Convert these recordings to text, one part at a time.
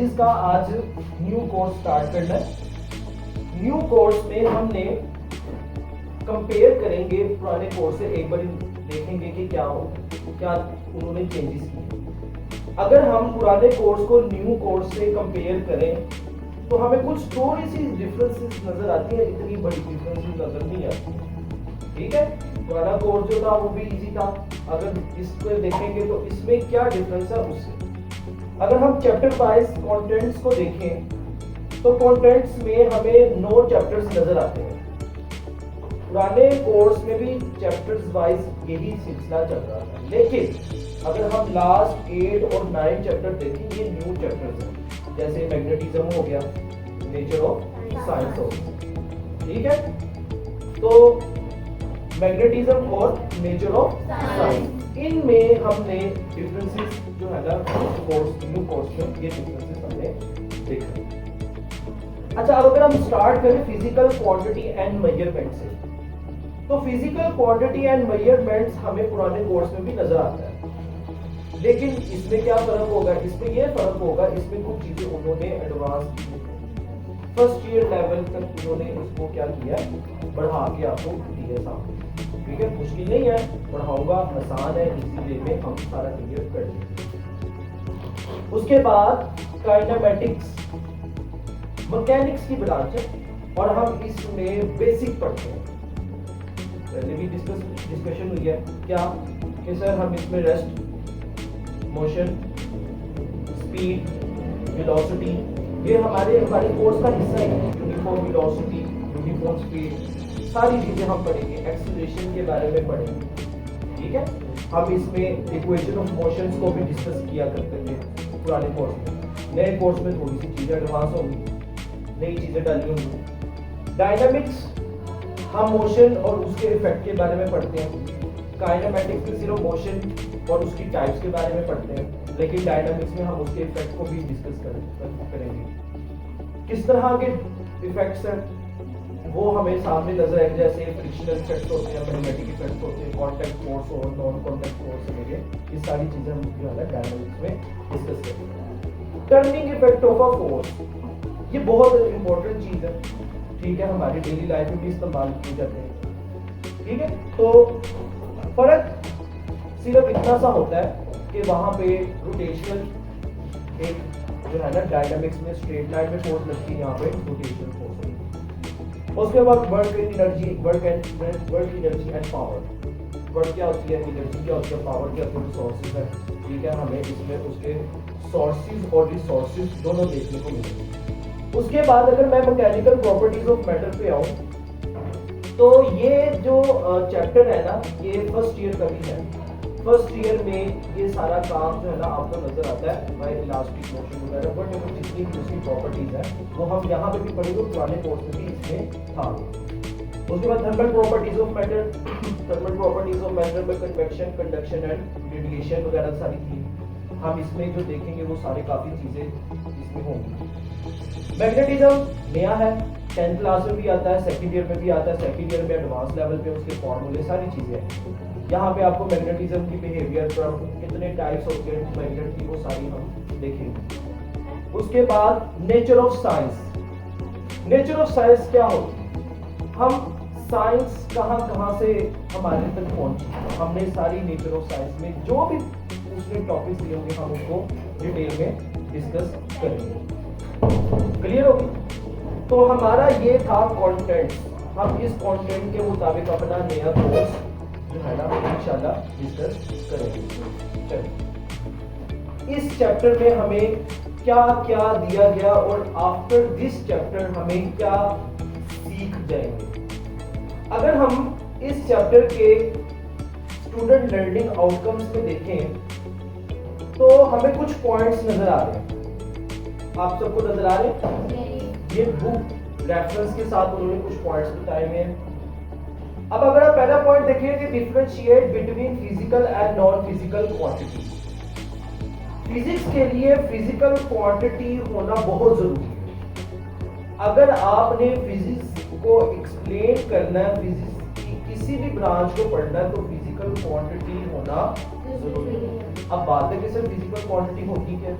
Physics का आज new course start करना है। न्यू कोर्स में हमने कंपेयर करेंगे पुराने कोर्स से, एक बार देखेंगे कि क्या उन्होंने चेंजेस किए। अगर हम पुराने कोर्स को न्यू कोर्स से कंपेयर करें तो हमें कुछ थोड़ी सी डिफरेंसेस नजर आती है, इतनी बड़ी डिफरेंसेस नजर नहीं आती। ठीक है, पुराना कोर्स जो था वो भी इजी था, अगर इसको देखेंगे तो इसमें क्या डिफरेंस है उससे। अगर हम चैप्टर वाइज कंटेंट्स को देखें तो कंटेंट्स में हमें 9 चैप्टर्स नजर आते हैं। पुराने कोर्स में भी चैप्टर्स वाइज यही सिलसिला चल रहा था, लेकिन अगर हम लास्ट 8 और 9 चैप्टर देखें, ये न्यू चैप्टर्स हैं। जैसे मैग्नेटिज्म हो गया, नेचर ऑफ साइंस हो गया। ठीक है, तो मैग्नेटिज्म और नेचर ऑफ साइंस, इनमें हमने डिफरेंसेस जो है ना कोर्स न्यू कोर्स में ये डिफरेंसेस हमने देखे। अच्छा, अब अगर हम स्टार्ट करें फिजिकल क्वांटिटी एंड मेजरमेंट से, तो फिजिकल क्वांटिटी एंड मेजरमेंट्स हमें पुराने कोर्स में भी नजर आता है, लेकिन इसमें क्या फर्क होगा, इसमें ये फर्क होगा, इसमें कुछ चीजें उन्होंने एडवांस फर्स्ट ईयर लेवल तक उन्होंने इसको क्या किया, बढ़ा के आपको दिया सामने। ठीक है, मुश्किल नहीं है, पढ़ाऊंगा, आसान है, इसी वे में हम सारा क्लियर कर देंगे। उसके बाद काइनेमेटिक्स, मैकेनिक्स की ब्रांच है और हम इसमें बेसिक पढ़ते हैं। पहले भी डिस्कशन हुई है क्या कि सर हम इसमें रेस्ट, मोशन, स्पीड, वेलोसिटी, ये हमारे कोर्स का हिस्सा है। यूनिफॉर्म वेलोसिटी, यूनिफॉर्म स्पीड, सारी चीजें हम पढ़ेंगे, एक्सेलरेशन के बारे में पढ़ेंगे। ठीक है, हम इसमें इक्वेशन ऑफ मोशंस को भी डिस्कस किया करते थे पुराने कोर्स में। नए कोर्स में थोड़ी सी चीजें एडवांस होंगी, नई चीजें डाली होंगी। डायनामिक्स, हम मोशन और उसके इफेक्ट के बारे में पढ़ते हैं। काइनेमेटिक्स में सिर्फ मोशन और उसकी टाइप्स के बारे में पढ़ते हैं, लेकिन डायनामिक्स में हम उसके इफेक्ट को भी डिस्कस करेंगे। किस तरह के इफेक्ट्स हैं वो हमें सामने नजर आएंगे, जैसे फ्रिक्शनल इफेक्ट्स होते हैं, मैग्नेटिक इफेक्ट्स होते हैं, कांटेक्ट फोर्स और नॉन कांटेक्ट फोर्स वगैरह, ये सारी चीजें हम जो है डायनामिक्स में डिस्कस करेंगे। Turning effect of a force, ये बहुत इंपॉर्टेंट चीज है। ठीक है, हमारी डेली लाइफ में भी इस्तेमाल किए जाते हैं। ठीक है, तो फर्क सिर्फ इतना सा होता है कि वहां पे रोटेशनल एक जो है ना डायनामिक्स में स्ट्रेट लाइन में फोर्स लगती है, यहाँ पे रोटेशनल फोर्स लगती है। उसके बाद work energy, work energy and power. Work क्या होती है, एनर्जी क्या होती है, पावर क्या होती है, रिसोर्सेज है। ठीक है, हमें इसमें उसके सोर्सेज और रिसोर्सेज दोनों देखने को मिलेंगे। उसके बाद अगर मैं मैकेनिकल प्रॉपर्टीज ऑफ मैटर पे आऊं तो ये जो चैप्टर है ना, ये फर्स्ट ईयर का भी है। फर्स्ट ईयर में ये सारा काम जो है ना आपको नजर आता है, भाई इलास्टिक मोशन वगैरह, बट जितनी भी उसकी प्रॉपर्टीज है वो हम यहाँ पे भी पढ़ेंगे, पुराने कोर्स में भी इसमें था। उसके बाद thermal properties of matter, thermal properties of matter में कन्वेक्शन, कंडक्शन एंड रेडिएशन वगैरह सारी थी। हम इसमें जो देखेंगे वो सारे काफी चीजें इसमें होंगी। मैग्नेटिज्म नया है, 10th क्लास में भी आता है, सेकंड ईयर में भी आता है, सेकंड ईयर में एडवांस लेवल पे उसके फॉर्मूले सारी चीजें हैं। यहाँ पे आपको मैग्नेटिज्म की बिहेवियर, कितने टाइप्स होते हैं मैग्नेट की, वो सारी हम देखेंगे। उसके बाद nature of science. Nature of science क्या होती है, हम साइंस कहाँ से हमारे तक पहुंची, हमने सारी नेचर ऑफ साइंस में जो भी उसमें टॉपिक्स दिए होंगे हम उसको डिटेल में डिस्कस करेंगे। क्लियर होगी? तो हमारा ये था कंटेंट, हम इस कंटेंट के मुताबिक अपना नया कोर्स जो है ना इंशाल्लाह डिस्कस करेंगे। चलिए, इस चैप्टर में हमें क्या क्या दिया गया और आफ्टर दिस चैप्टर हमें क्या सीख जाएंगे। अगर हम इस चैप्टर के स्टूडेंट लर्निंग आउटकम्स में देखें तो हमें कुछ पॉइंट्स नजर आ रहे हैं। आप सबको नजर आ रहे हैं? ये बुक रेफरेंस के साथ उन्होंने कुछ पॉइंट्स बताए हुए हैं। अब अगर आप पहला पॉइंट देखिए कि differentiate between physical and non physical quantity. Physics के लिए फिजिकल क्वांटिटी होना बहुत जरूरी है। अगर आपने फिजिक्स को एक्सप्लेन करना है, फिजिक्स की किसी भी ब्रांच को पढ़ना है, तो फिजिकल क्वांटिटी होना जरूरी है। अब बात है कि सर फिजिकल क्वांटिटी होती क्या?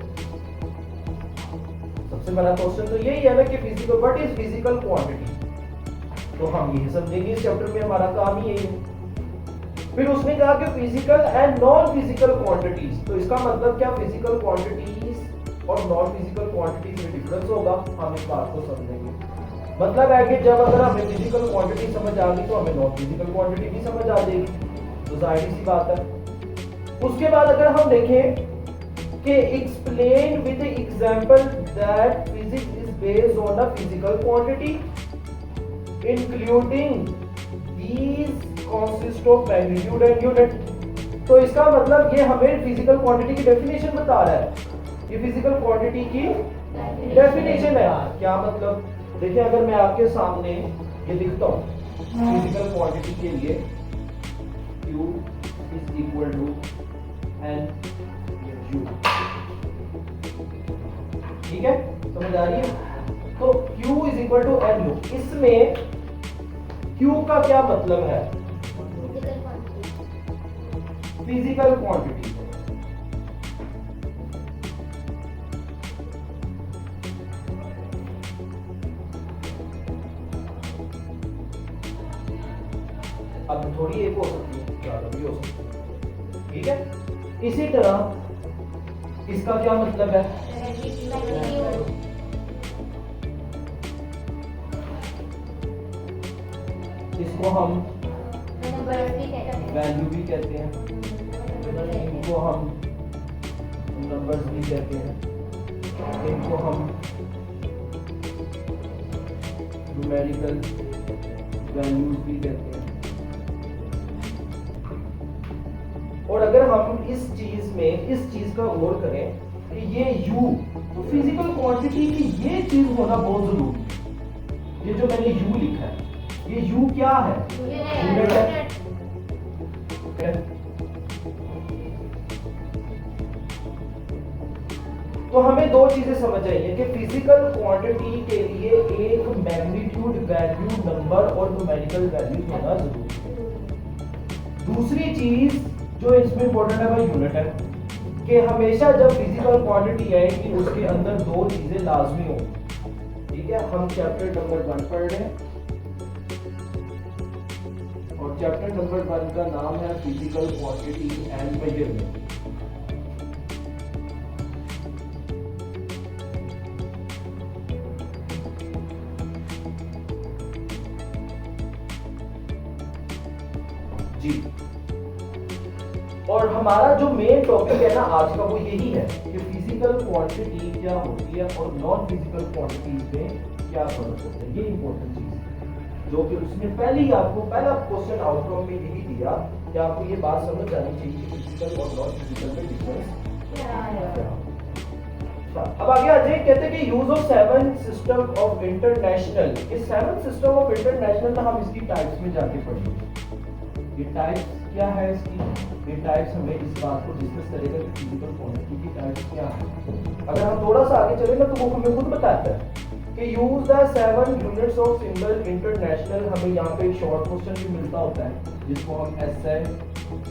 सबसे बड़ा क्वेश्चन तो यही है ना कि physical, what is physical quantity. तो हम यही समझेंगे इस चैप्टर में, हमारा काम ही यही है। फिर उसने कहा कि physical and non physical quantities, तो इसका मतलब क्या, फिजिकल क्वांटिटीज और नॉन फिजिकल क्वांटिटीज में डिफरेंस होगा, हम इस बात को समझेंगे। मतलब है कि जब अगर हमें फिजिकल क्वांटिटी समझ आ गई तो हमें नॉन फिजिकल क्वांटिटी भी समझ आ जाएगी, तो जाहिर सी बात है। उसके बाद अगर हम देखें कि explain with example that physics is based on a physical quantity including these consist of magnitude and unit. तो इसका मतलब ये हमें फिजिकल क्वांटिटी की डेफिनेशन बता रहा है, ये फिजिकल क्वांटिटी की डेफिनेशन है। क्या मतलब, देखिए अगर मैं आपके सामने ये लिखता हूँ फिजिकल क्वांटिटी के लिए Q is equal to n u, ठीक है, समझ आ रही है। तो Q is equal to n u, इसमें Q का क्या मतलब है, फिजिकल क्वांटिटी। अब थोड़ी एक हो सकती है, ज्यादा भी हो सकती है, ठीक है। इसी तरह इसका क्या मतलब है, इसको हम वैल्यू भी कहते हैं, इनको हम नंबर्स भी कहते हैं, इनको हम न्यूमेरिकल वैल्यूज भी कहते हैं। और अगर हम इस चीज में इस चीज का गौर करें कि ये U, तो फिजिकल क्वांटिटी की ये चीज होना बहुत जरूरी है। ये जो मैंने U लिखा है, ये U क्या है, यूनिट है। तो हमें दो चीजें समझ आई है कि फिजिकल क्वांटिटी के लिए एक मैग्नीट्यूड वैल्यू नंबर और न्यूमेरिकल वैल्यू होना जरूरी है। दूसरी चीज जो इसमें इंपॉर्टेंट है वो यूनिट है, कि हमेशा जब फिजिकल क्वांटिटी आएगी उसके अंदर दो चीजें लाजमी हो, ठीक है। हम चैप्टर नंबर 1 पढ़ रहे हैं और चैप्टर नंबर 1 का नाम है फिजिकल क्वांटिटी एंड मेजरमेंट। जी, और हमारा जो मेन टॉपिक है ना आज का वो यही है कि फिजिकल क्वांटिटी क्या होती है और नॉन फिजिकल क्वांटिटीज में क्या फर्क होता है। ये इंपॉर्टेंट चीज है जो कि उसने पहले ही आपको पहला क्वेश्चन आउटकम में यही दिया कि आपको ये बात समझ आनी चाहिए कि फिजिकल और नॉन फिजिकल में डिफरेंस क्या है। अब आगे आ जाइए, कहते हैं कि use of 7 system of international. इस 7 सिस्टम ऑफ इंटरनेशनल में हम इसकी टाइप्स में जाके पढ़ेंगे। ये टाइप्स क्या है इसकी, ये टाइप्स हमें इस बात को डिस्कस करेगा कि फिजिकल क्वांटिटी की टाइप्स क्या है। अगर हम थोड़ा सा आगे चले ना तो वो हमें खुद बताता है कि use the 7 units of symbol international. हमें यहाँ पे शॉर्ट क्वेश्चन भी मिलता होता है जिसको हम एसए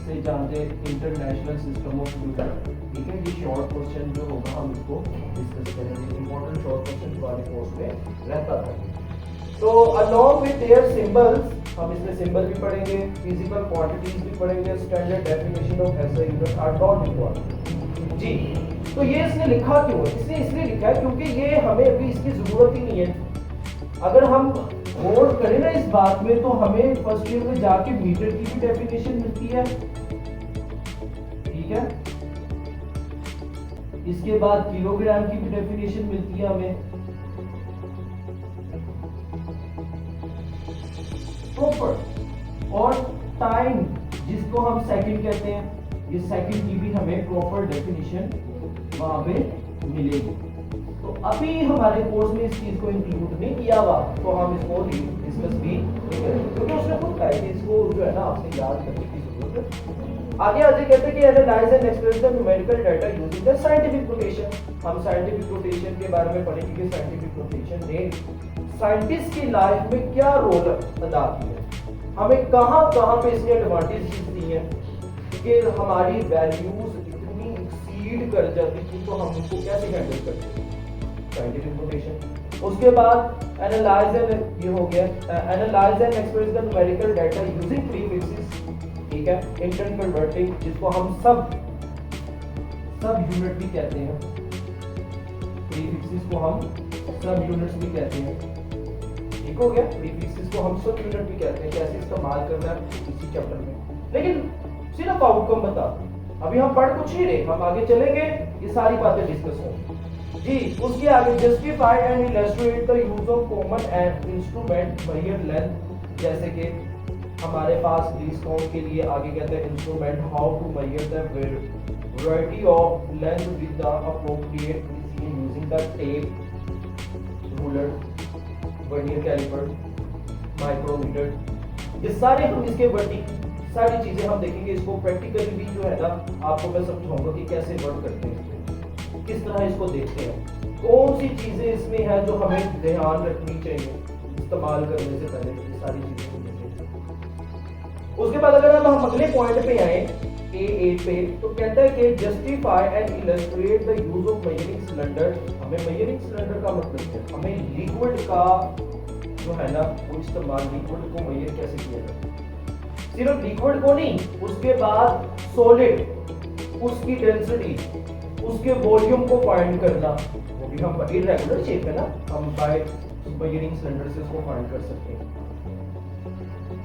से जानते हैं, इंटरनेशनल सिस्टम ऑफ यूनिट, ठीक है। ये शॉर्ट क्वेश्चन जो होगा हम इसको डिस्कस करेंगे, इंपॉर्टेंट शॉर्ट क्वेश्चन हमारे कोर्स में रहता था। तो अलॉन्ग विद देयर सिंबल्स, हम इसमें सिंबल भी पढ़ेंगे, फिजिकल क्वांटिटीज भी पढ़ेंगे, standard definition of SI unit are not important. जी, तो ये इसने लिखा क्यों है, इसने इसलिए लिखा है क्योंकि ये हमें अभी इसकी जरूरत ही नहीं है। अगर हम गौर करें ना इस बात में तो हमें फर्स्ट ईयर में जाके मीटर की भी डेफिनेशन मिलती है, ठीक है। इसके बाद किलोग्राम की भी डेफिनेशन मिलती है हमें, प्रॉपर। और टाइम जिसको हम सेकंड कहते हैं, ये सेकंड की भी हमें प्रॉपर डेफिनेशन वहां पे मिलेगी। तो अभी हमारे कोर्स में इस चीज को इंक्लूड नहीं किया हुआ तो हम इसको डिस्कस भी नहीं करेंगे क्योंकि उसने खुद कहा कि इसको जो है ना आपसे याद करने की जरूरत है। आगे आगे कहते हैं कि analyse and express the numerical data using the scientific notation. हम साइंटिफिक नोटेशन के बारे में पढ़ेंगे कि साइंटिफिक नोटेशन ने साइंटिस्ट की लाइफ में क्या रोल अदा किया है, हमें कहां पे इसने एडवांटेज दी है कि हमारी वैल्यूज इतनी एक्सीड कर जाती थी तो हम उनको कैसे हैंडल करते हैं। Scientific notation. उसके बाद एनालाइज एंड ये हो गया analyse and express the numerical data using prefixes, ठीक है, इंस्टेंट कन्वर्टिंग जिसको हम सब यूनिट भी कहते हैं, प्रीफिक्सेस को हम सब यूनिट्स भी कहते हैं, ठीक हो गया। प्रीफिक्सेस को हम सब यूनिट भी कहते हैं, कैसे इस्तेमाल करना है इसी चैप्टर में। लेकिन सिर्फ आउटकम बता, अभी हम पढ़ कुछ नहीं रहे, हम आगे चलेंगे ये सारी बातें डिस्कस होंगी जी। उसके आगे justify and illustrate the use of common and instrument major length, जैसे कि हमारे पास लीस्ट काउंट के लिए आगे कहते हैं instrument, how to measure the variety of length with the appropriate precision using the tape, ruler, vernier calliper, micrometer, ये सारे हम इसके सारी चीजें हम देखेंगे। इसको प्रैक्टिकली भी जो है ना आपको मैं समझाऊंगा कि कैसे वर्क करते हैं, किस तरह इसको देखते हैं, कौन सी चीजें इसमें है जो हमें ध्यान रखनी चाहिए इस्तेमाल करने से पहले, ये सारी चीजें देखेंगे। उसके बाद अगर हम अगले पॉइंट पे आए A8 पे, तो कहता है कि justify and illustrate the use of measuring cylinder. हमें मेजरिंग सिलेंडर का मतलब क्या है, हमें लिक्विड का जो है ना वो इस्तेमाल, लिक्विड को मेजर कैसे किया जाए, सिर्फ लिक्विड को नहीं, उसके बाद सॉलिड, उसकी डेंसिटी, उसके वॉल्यूम को फाइंड करना, वो भी हम इरेगुलर शेप है ना, हम बाय मेजरिंग सिलेंडर से उसको फाइंड कर सकते हैं।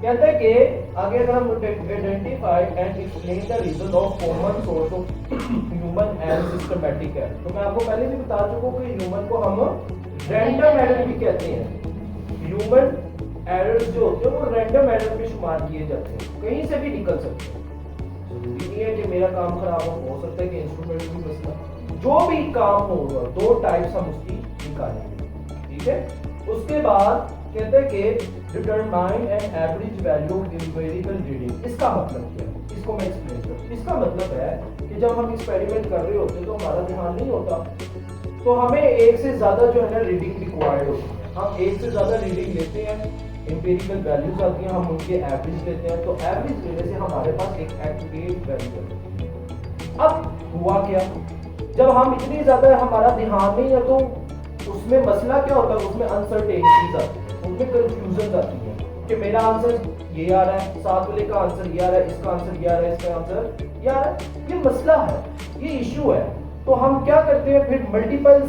कहता है कि आगे अगर हम identify and explain the reason of common source of human and systematic error, तो मैं आपको पहले भी बता चुका हूं कि ह्यूमन को हम रैंडम एरर भी कहते हैं। ह्यूमन एरर्स जो होते हैं वो रैंडम एरर में शुमार किए जाते हैं, कहीं से भी निकल सकते हैं, जरूरी नहीं है कि मेरा काम खराब हो सकता है कि इंस्ट्रूमेंट भी मसला, जो भी काम होगा दो टाइप्स हम उसकी निकालेंगे, ठीक है। उसके बाद कहते हैं कि determine an average value of empirical reading, इसका मतलब क्या है, इसको मैं एक्सप्लेन करूं। इसका मतलब है कि जब हम एक्सपेरिमेंट कर रहे होते हैं तो हमारा ध्यान नहीं होता, तो हमें एक से ज्यादा जो है ना रीडिंग रिक्वायर्ड होती है, हम एक से ज्यादा रीडिंग लेते हैं, एम्पिरिकल वैल्यूज आती हैं, हम उनके एवरेज लेते हैं, तो एवरेज लेने से हमारे पास एक एक्यूरेट वैल्यू है। अब हुआ क्या, जब हम इतनी ज्यादा हमारा ध्यान नहीं है तो उसमें मसला क्या होता है, उसमें अनसर्टेनिटीज आती है, उसमें कंफ्यूजन आती है कि मेरा आंसर ये आ रहा है, साथ वाले का आंसर ये आ रहा है, इसका आंसर ये आ रहा है, इसका आंसर ये आ रहा है, ये मसला है, ये इश्यू है। तो हम क्या करते हैं, फिर मल्टीपल्स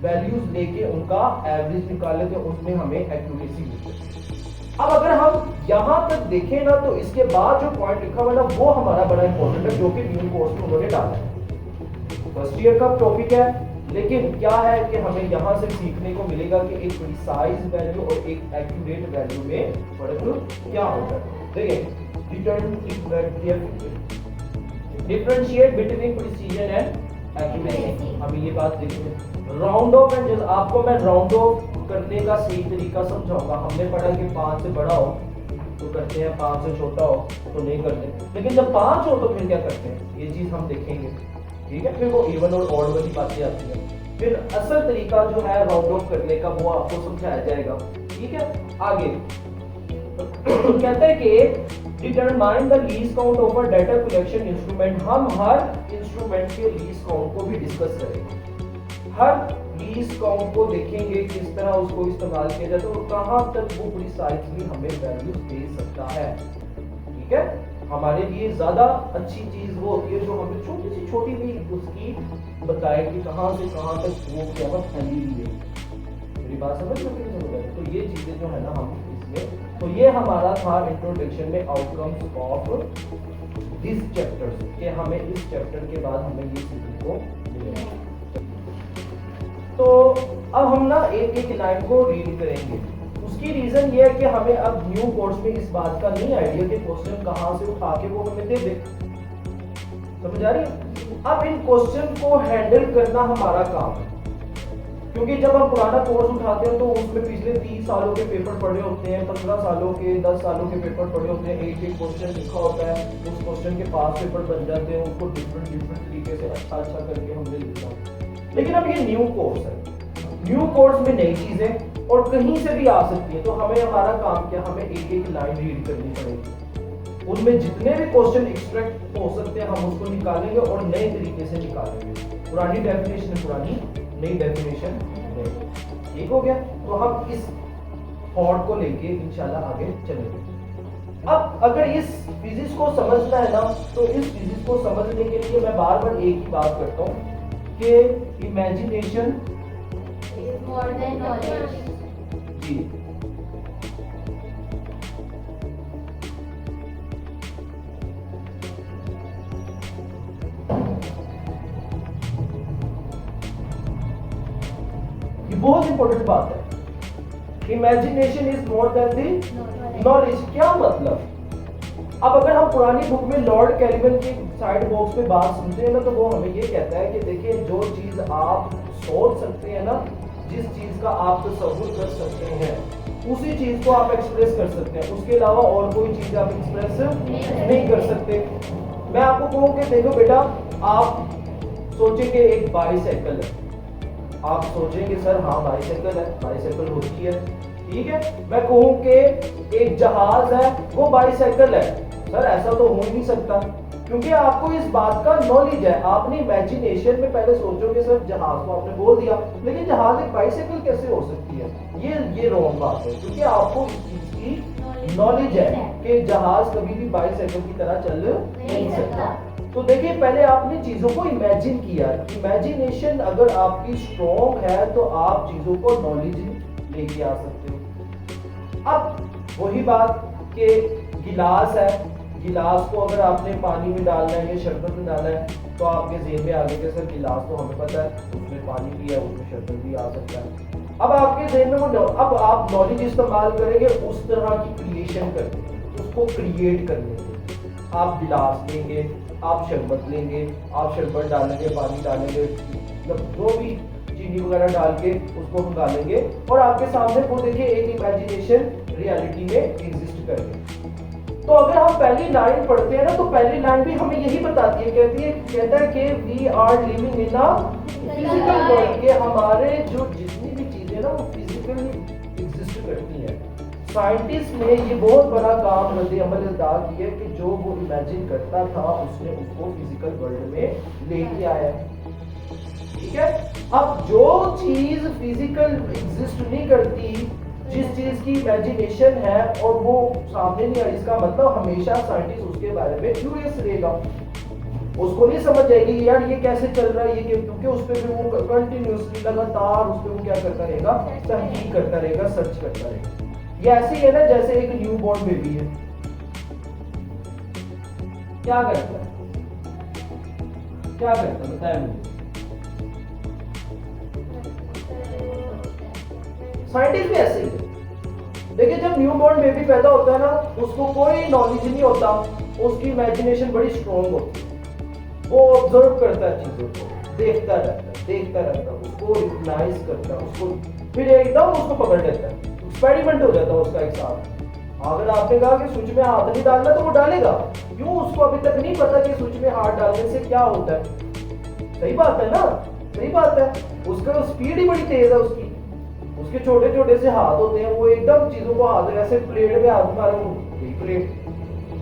वैल्यूज लेके उनका एवरेज निकाल लेते हैं, उसमें हमें एक्यूरेसी मिलती है। अब अगर हम यहां तक देखें ना तो इसके बाद जो पॉइंट लिखा हुआ है ना वो हमारा बड़ा इंपॉर्टेंट है, जो कि न्यू कोर्स में उन्होंने डाला है, फर्स्ट ईयर का टॉपिक है, लेकिन क्या है कि हमें यहां से सीखने को मिलेगा कि एक प्रिसाइज वैल्यू और एक एक्यूरेट वैल्यू में फर्क क्या होता है। देखिए differentiate between precision and accuracy, हम ये बात देखेंगे। राउंड ऑफ एंड आपको मैं राउंड ऑफ करने का सही तरीका समझाऊंगा। हमने पढ़ा कि 5 से बड़ा हो तो करते हैं, 5 से छोटा हो तो नहीं करते, लेकिन जब 5 हो तो फिर क्या करते हैं, ये चीज हम देखेंगे, ठीक है। फिर वो इवन और ऑड वाली बातें आती हैं, फिर असल तरीका जो है राउंड ऑफ करने का वो आपको समझाया जाएगा, ठीक है। आगे कहता है कि determine the least count of a data collection instrument, हम हर इंस्ट्रूमेंट के लीस्ट काउंट को भी डिस्कस करेंगे, हर लीस्ट काउंट को देखेंगे किस तरह उसको इस्तेमाल किया जाता है और कहां तक वो प्रिसाइजली हमें वैल्यूज दे सकता है, ठीक है। हमारे लिए ज्यादा अच्छी चीज वो होती है जो हमें छोटी सी छोटी भी उसकी बताए कि कहां से कहां तक वो क्या फैली हुई है, मेरी बात समझ में। तो ये चीजें जो है ना हम इसमें, तो ये हमारा था इंट्रोडक्शन में आउटकम्स ऑफ दिस चैप्टर, कि हमें इस चैप्टर के बाद हमें ये सीखने को मिलेगा। तो अब हम ना एक एक लाइन को रीड करेंगे, उसकी रीजन ये है कि हमें अब न्यू कोर्स में इस बात का नहीं आइडिया कि क्वेश्चन कहां से उठा के वो हमें दे दे, समझ आ रही है। अब इन क्वेश्चन को हैंडल करना हमारा काम है, क्योंकि जब हम पुराना कोर्स उठाते हैं तो उसमें पिछले 30 सालों के पेपर पढ़े होते हैं, 15 सालों के, 10 सालों के पेपर पढ़े होते हैं, एक एक क्वेश्चन लिखा होता है, उस क्वेश्चन के पास पेपर बन जाते हैं, उसको डिफरेंट तरीके से अच्छा करके हमने लिखा। लेकिन अब ये न्यू कोर्स है, न्यू कोर्स में नई चीजें और कहीं से भी आ सकती है, तो हमें हमारा काम क्या, हमें एक एक लाइन रीड करनी पड़ेगी, उनमें जितने भी क्वेश्चन एक्सट्रैक्ट हो सकते हैं हम उसको निकालेंगे और नए तरीके से निकालेंगे। पुरानी डेफिनेशन पुरानी, नई डेफिनेशन में। ठीक हो गया? तो हम इस थॉट को लेके इंशाल्लाह आगे चलेंगे। अब अगर इस फिजिक्स को समझना है ना, तो इस फिजिक्स को समझने के लिए मैं बार बार एक ही बात करता हूँ कि imagination is more than knowledge. जी ये बहुत इंपॉर्टेंट बात है। Imagination is more than the knowledge. क्या मतलब? अब अगर हम पुरानी बुक में लॉर्ड कैलिवन की साइड बॉक्स में बात सुनते हैं ना, तो वो हमें ये कहता है कि देखिए, जो चीज आप सोच सकते हैं ना, जिस चीज का आप तसव्वुर कर सकते हैं, उसी चीज को आप एक्सप्रेस कर सकते हैं। उसके अलावा और कोई चीज आप एक्सप्रेस नहीं कर सकते। मैं आपको कहूँ कि देखो बेटा, आप सोचेंगे एक बाईसाइकिल है, आप सोचेंगे सर हाँ बाईसाइकिल है, बाईसाइकिल होती है, ठीक है। मैं कहूँ कि एक जहाज है, वो बाईसाइकिल है, सर ऐसा तो हो ही नहीं सकता, क्योंकि आपको इस बात का नॉलेज है। आपने इमेजिनेशन में पहले सोचोगे सर जहाज को आपने बोल दिया, लेकिन जहाज एक बाईसाइकिल कैसे हो सकती है? ये रॉन्ग बात है, क्योंकि आपको इस चीज की नॉलेज है कि जहाज कभी भी बाईसाइकिल की तरह चल नहीं सकता। तो देखिए, पहले आपने चीजों को इमेजिन किया। इमेजिनेशन अगर आपकी स्ट्रॉन्ग है तो आप चीजों को नॉलेज लेके आ सकते हो। अब वही बात कि गिलास है, गिलास को अगर आपने पानी में डालना है या शरबत में डालना है, तो आपके ज़हन में आ गया कि सर गिलास तो हमें पता है, उसमें पानी भी है, उसमें शरबत भी आ सकता है। अब आपके ज़हन में वो, अब आप नॉलेज इस्तेमाल करेंगे उस तरह की क्रिएशन करने, उसको क्रिएट करने के। आप गिलास लेंगे, आप शरबत लेंगे, आप शरबत डालेंगे, पानी डालेंगे, मतलब जो भी चीनी वगैरह डाल के उसको हम डालेंगे, और आपके सामने वो देखिए एक इमेजिनेशन रियलिटी में एग्जिस्ट करेंगे। तो अगर हम पहली लाइन पढ़ते हैं ना, तो पहली लाइन भी हमें यही बताती है, कहता है कि we are living in a physical world, के हमारे जो जितनी भी चीजें ना वो फिजिकली एग्जिस्ट करती हैं। साइंटिस्ट ने ये बहुत बड़ा काम रद्द अमल अदा किया कि जो वो इमेजिन करता था उसने उसको फिजिकल वर्ल्ड में लेके आया। ठीक है। अब जो चीज फिजिकल एग्जिस्ट नहीं करती, जिस चीज की इमेजिनेशन है और वो सामने नहीं आ रही, इसका मतलब हमेशा साइंटिस्ट उसके बारे में क्यूरियस रहेगा। उसको नहीं समझ आएगी यार ये कैसे चल रहा है, ये क्योंकि उस पर भी वो कंटिन्यूसली लगातार उस पर वो क्या करता रहेगा, तहकीक करता रहेगा, सर्च करता रहेगा। ये ऐसे ही है ना जैसे एक न्यू बॉर्न बेबी है, क्या करता है, क्या करता है बताया मुझे। साइंटिस्ट भी ऐसे ही है। देखिए, जब न्यू बॉर्न बेबी पैदा होता है ना, उसको कोई नॉलेज नहीं होता, उसकी इमेजिनेशन बड़ी स्ट्रॉन्ग होती है। वो ऑब्जर्व करता है चीजों को, देखता रहता है, उसको रिकग्नाइज करता है, उसको फिर एकदम उसको पकड़ लेता है। एक्सपेरिमेंट हो जाता है उसका एक साथ। अगर आपने कहा कि स्विच में हाथ नहीं डालना, तो वो डालेगा। क्यों? उसको अभी तक नहीं पता कि स्विच में हाथ डालने से क्या होता है। सही बात है ना, सही बात है। उसका स्पीड ही बड़ी तेज है उसकी, उसके छोटे छोटे से हाथ होते हैं, वो एकदम चीजों को हाथ ऐसे प्लेट में हाथ मारो, प्लेट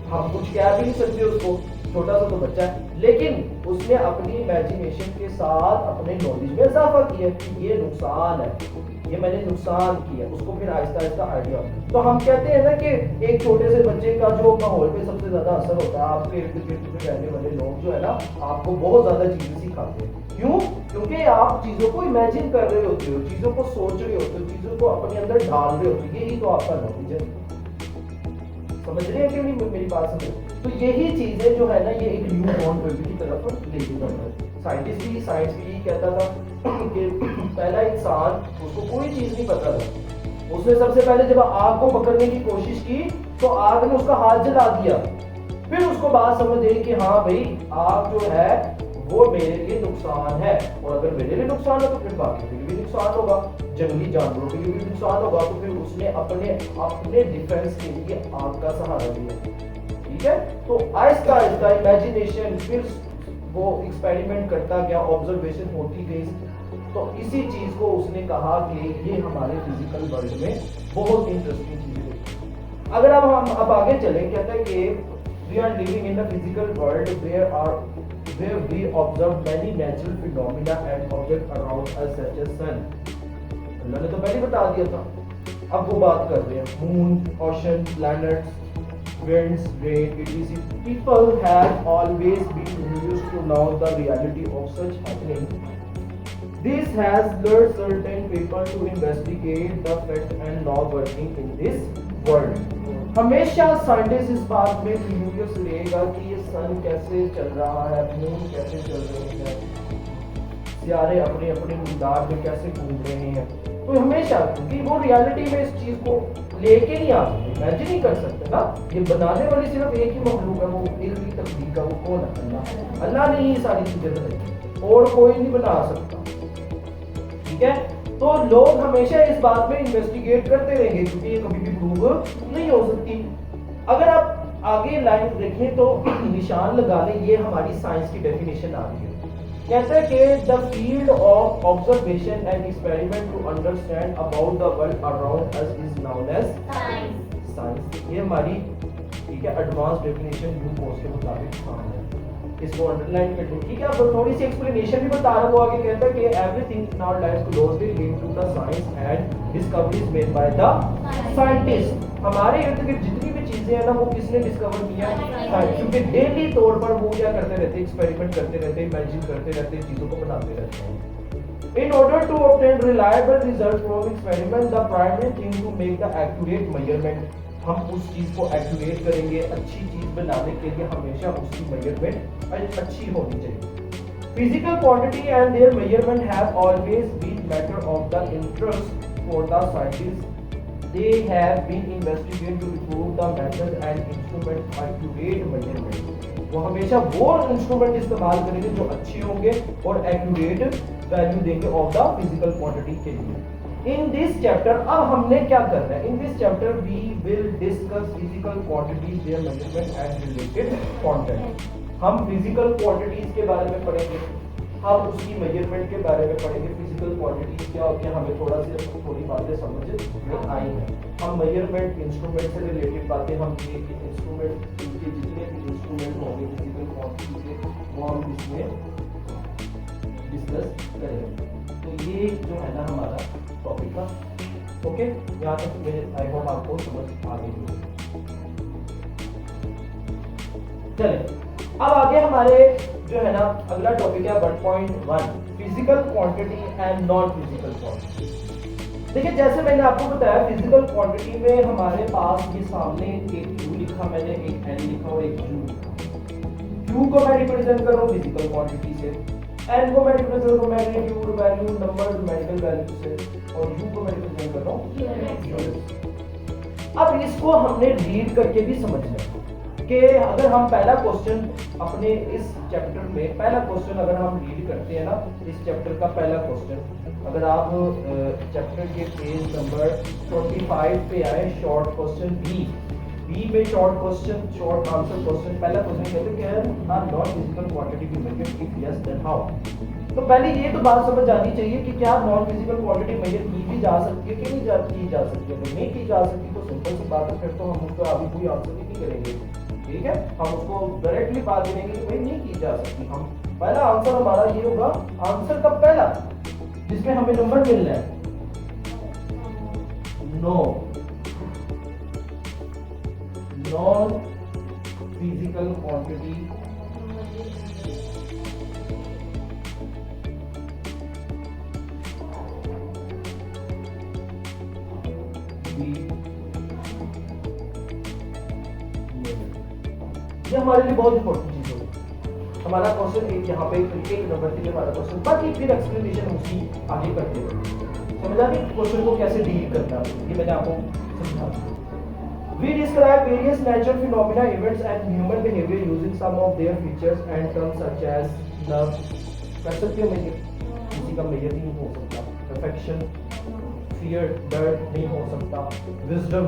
हम कुछ कह भी नहीं सकते उसको, छोटा सा तो बच्चा है। लेकिन उसने अपनी इमेजिनेशन के साथ अपने नॉलेज में इजाफा किया कि ये नुकसान है, ये मैंने नुकसान किया, उसको फिर आहिस्ता आहिस्ता आइडिया। तो हम कहते हैं ना कि एक छोटे से बच्चे का जो माहौल पे सबसे ज्यादा असर होता है, आपके इर्द गिर्द में रहने वाले लोग जो है ना, आपको बहुत ज्यादा चीजें सिखाते हैं। क्यों? क्योंकि आप चीजों को इमेजिन कर रहे होते हो, चीजों को सोच रहे होते हो, चीजों को अपने अंदर डाल रहे होते हो। यही तो आपका नॉलेज है। समझ रहे हैं कि नहीं मेरी बात समझ? तो यही चीजें जो है ना, ये एक न्यू बॉर्न बेबी की तरफ लेके जाता है। साइंस भी यही कहता था कि पहला इंसान, उसको कोई चीज नहीं पता था। उसने सबसे पहले जब आग को पकड़ने की कोशिश की, तो आग ने उसका हाथ जला दिया। फिर उसको बात समझ आई कि हाँ भाई, आग जो है वो मेरे लिए नुकसान है, और अगर मेरे लिए नुकसान है तो फिर बाकी के लिए भी नुकसान होगा, जंगली जानवरों के लिए भी नुकसान होगा। तो फिर उसने अपने डिफेंस के लिए आग का सहारा लिया। ठीक है। तो आहिस्ता आहिस्ता इमेजिनेशन, फिर वो एक्सपेरिमेंट करता गया, ऑब्जर्वेशन होती गई। तो इसी चीज को उसने कहा कि ये हमारे फिजिकल वर्ल्ड में बहुत इंटरेस्टिंग चीज है। अगर अब हम आगे चलें, कहता है कि we are living in the physical world where we observe many natural phenomena and objects around us such as sun, अल्लाह ने तो पहले बता दिया था। अब वो बात कर रहे हैं moon, ocean, planets, winds, rain, etc. People have always been used to know the reality of such happening. This has led certain people to investigate the fact and law working in this world. हमेशा scientist इस बात में curious रहेगा कि ये सन कैसे चल रहा है, मून कैसे चल रहे हैं, सितारे अपने अपने मिकदार में कैसे घूम रहे हैं। तो हमेशा, क्योंकि वो रियलिटी में इस चीज को लेके नहीं आ सकते, इमेजिन नहीं कर सकते ना। ये बनाने वाली सिर्फ एक ही मखलूक है, वो एक ही तकदीर का, वो कौन है? अल्लाह। अल्लाह ने ये सारी चीजें बनाई और कोई नहीं बना सकता। ठीक है, तो लोग हमेशा इस बात में इन्वेस्टिगेट करते रहेंगे क्योंकि ये कभी भी प्रूव नहीं हो सकती। अगर आप आगे लाइन देखें तो निशान लगा लें, ये हमारी साइंस की डेफिनेशन आ रही है। कहता है कि the field of observation and experiment to understand about the world around us is known as science. ये हमारी, ठीक है, एडवांस डेफिनेशन न्यू कोर्स के मुताबिक है। इसको अंडरलाइन कर लें। ठीक है, अब थोड़ी सी एक्सप्लेनेशन भी बता रहा हूँ। आगे कहता है कि everything in our life closely linked to the science and discoveries made by the scientist. हमारे इर्द गिर्द जितनी भी चीजें हैं ना, वो किसने डिस्कवर किया? साइंस। क्योंकि डेली तौर पर वो क्या करते रहते, एक्सपेरिमेंट करते रहते, इमेजिन करते रहते, चीजों को बनाते रहते हैं। In order to obtain reliable results from experiment, the primary thing to make the accurate measurement, हम उस चीज को एक्यूरेट करेंगे। अच्छी चीज बनाने के लिए हमेशा उसकी मेजरमेंट अच्छी होनी चाहिए। Physical quantity and their measurement have always been matter of the interest for the scientist. They have been investigated to improve the method and instrument accurate measurement. वो हमेशा वो इंस्ट्रूमेंट इस्तेमाल करेंगे जो अच्छे होंगे और एक्यूरेट वैल्यू देंगे ऑफ द फिजिकल क्वांटिटी के लिए। इन दिस चैप्टर अब हमने क्या करना है? In this chapter we will discuss physical quantities, their measurement and related content. हम फिजिकल क्वांटिटीज के बारे में पढ़ेंगे, हम उसकी मेजरमेंट के बारे में पढ़ेंगे। फिजिकल क्वांटिटीज क्या होती है, हमें थोड़ी बातें समझ में आई हैं। हम मेजरमेंट, इंस्ट्रूमेंट से रिलेटेड बातें, हम ये इंस्ट्रूमेंट, इनके जितने भी इंस्ट्रूमेंट होंगे फिजिकल क्वांटिटी के, वो हम इसमें डिस्कस करेंगे। तो ये जो है ना हमारा टॉपिक था। ओके, यहाँ तक मेरे आई होप आपको समझ आ गई। चले अब आगे हमारे जो है ना अगला टॉपिक है 1.1 physical quantity and non physical quantity. देखिए, जैसे मैंने आपको बताया, फिजिकल क्वांटिटी में हमारे पास ये सामने एक Q लिखा मैंने, एक N लिखा और एक Q लिखा। Q को मैं रिप्रेजेंट कर रहा हूँ फिजिकल क्वांटिटी से, N को मैं रिप्रेजेंट कर रहा हूँ magnitude, value, number, numerical value से, और U को मैं रिप्रेजेंट कर रहा हूँ यूनिट्स। अब इसको हमने रीड करके भी समझना है कि अगर हम पहला क्वेश्चन अपने इस चैप्टर में, पहला क्वेश्चन अगर हम रीड करते हैं ना, इस चैप्टर का पहला क्वेश्चन, अगर आप चैप्टर के पेज नंबर 25 पे आए, शॉर्ट क्वेश्चन बी में short question, short answer question, पहला क्वेश्चन कहते हैं are non physical quantity be measured, if yes then how. तो पहले ये तो बात समझ आनी चाहिए कि क्या नॉन फिजिकल क्वांटिटी मेजर की भी जा सकती है कि नहीं की जा सकती है। अगर नहीं की जा सकती तो सिंपल सी बात है, फिर तो हम उसका अभी कोई आंसर ही नहीं करेंगे। ठीक है, हम उसको डायरेक्टली बात करेंगे कि भाई नहीं की जा सकती। हम पहला आंसर हमारा ये होगा, आंसर का पहला जिसमें हमें नंबर मिलना है, नो, नॉन फिजिकल क्वांटिटी ये हमारे लिए बहुत इंपॉर्टेंट चीज होगी। हमारा क्वेश्चन एक यहाँ पे एक नंबर के लिए हमारा क्वेश्चन, बाकी फिर एक्सप्लेनेशन उसी आगे करते हैं। समझ आ गई क्वेश्चन को कैसे डील करना है, ये मैंने आपको समझा दिया। We describe various natural phenomena, events and human behavior using some of their features and terms such as love, कर सकते हो मेजर, किसी का मेजर नहीं हो सकता, perfection, fear, डर नहीं हो सकता, wisdom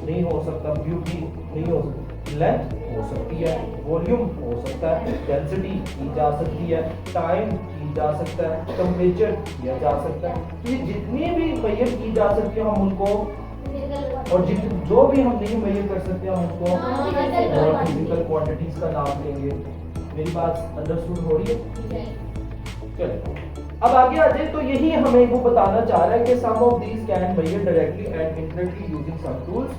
नहीं हो सकता, ब्यूटी नहीं हो सकती, लेंथ हो सकती है, वॉल्यूम हो सकता है, डेंसिटी की जा सकती है, टाइम की जा सकता है, टेम्परेचर किया जा सकता है। ये जितनी भी मेजर की जा सकती है हम उनको, और जो भी हम नहीं मेजर कर सकते हम उसको नॉन फिजिकल क्वांटिटीज का नाम लेंगे। मेरी बात अंडरस्टूड हो रही है? चलिए अब आगे आ जाए तो यही हमें वो बताना चाह रहा है कि some of these can measure directly and indirectly using some tools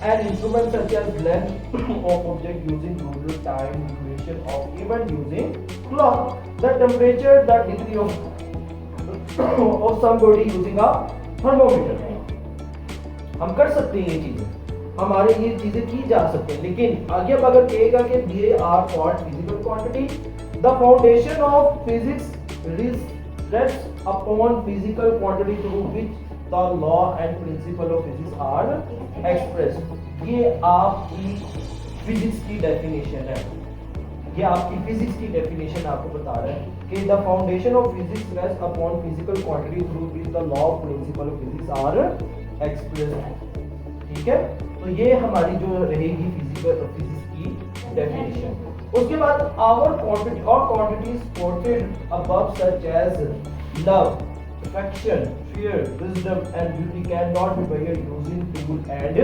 and instruments such as length of object using ruler, time, duration of even using clock, the temperature, the degree of somebody using a thermometer. हम कर सकते हैं ये चीजें, हमारे ये चीजें की जा सकते हैं, लेकिन आगे अब अगर कहेगा कि they are called physical quantity, the foundation of physics rests upon physical quantity through which the law and principle of physics are expressed। ये आपकी फिजिक्स की डेफिनेशन है, ये आपकी फिजिक्स की डेफिनेशन आपको बता रहा है कि the foundation of physics rest upon physical quantity through which the law of principle of physics are expressed. ठीक है, तो ये हमारी जो रहेगी फिजिक्स की डेफिनेशन। उसके बाद आवर क्वांटिटी और quantities quoted above such as love, affection, fear, wisdom and beauty cannot be measured using tool and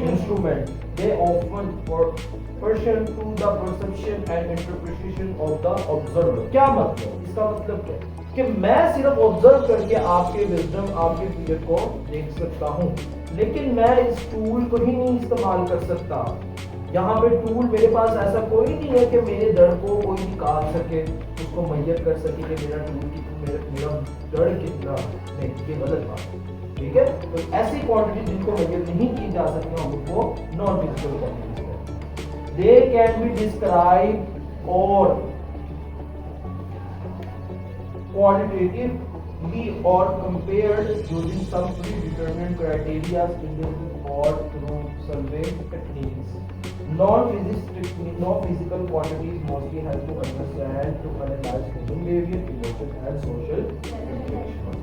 instrument। They often portion to the perception and interpretation of the observer। क्या मतलब, इसका मतलब क्या है कि मैं सिर्फ ऑब्जर्व करके आपके विजडम, आपके फीयर को देख सकता हूँ, लेकिन मैं इस टूल को ही नहीं इस्तेमाल कर सकता। यहाँ पे टूल मेरे पास ऐसा कोई नहीं है कि मेरे दर्द को कोई निकाल सके, उसको मेजर कर सके कि मेरा टूल मेरा दर्द कितना, नहीं, ये गलत बात है। ठीक है, तो ऐसी क्वांटिटी जिनको मेजर नहीं की जा सकती हैं उनको नॉन फिजिकल क्वांटिटीज हैं। दे कैन बी डिस्क्राइब और qualitatively or compared using some predetermined criteria indicated or through survey techniques। Non-physical quantities mostly help to understand, to analyze human behavior, emotion and social interaction।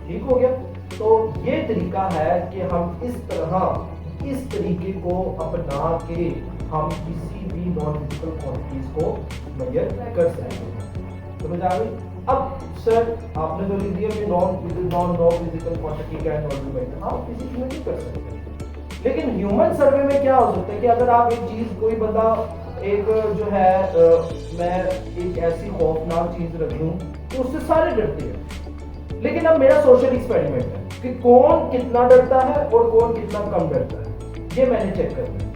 ठीक हो गया, तो ये तरीका है कि हम इस तरीके को अपना के हम किसी भी नॉन फिजिकल क्वांटिटीज को मेजर कर सकते हैं। समझ आ गई? अब सर आपने तो लिख दिया कि नॉन फिजिकल क्वांटिटी का नॉन मेजर, हाँ फिजिक्स में भी कर सकते हैं, लेकिन ह्यूमन सर्वे में क्या हो सकता है कि अगर आप एक चीज, कोई बंदा एक जो है मैं एक ऐसी खौफनाक चीज रख दूं तो उससे सारे डरते हैं, लेकिन अब मेरा सोशल एक्सपेरिमेंट है कि कौन कितना डरता है और कौन कितना कम डरता है, ये मैंने चेक करना है।